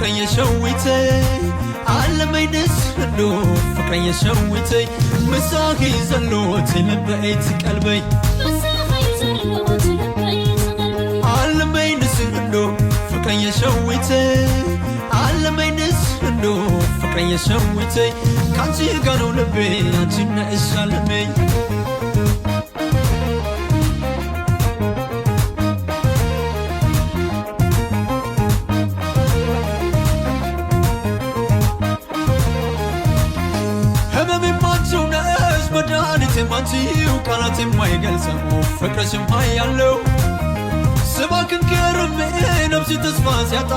ፍቅረኛ ሸዊተይ አለመይንስ እንዶ ፍቅረኛ ሸዊተይ ምሳኺ ዘሎት ልበይት ቀልበይ አለመይንስ እንዶ ፍቅረኛ ሸዊተይ አለመይንስ እንዶ ፍቅረኛ ሸዊተይ ካንቺ ጋር ነው ልቤ አንቺን እሻለመኝ ማንቺው ቃላት የማይገልጸው ፍቅርሽም ኃያለው ስባክን ከርሜ ነፍሴ ተስፋ ሲያጣ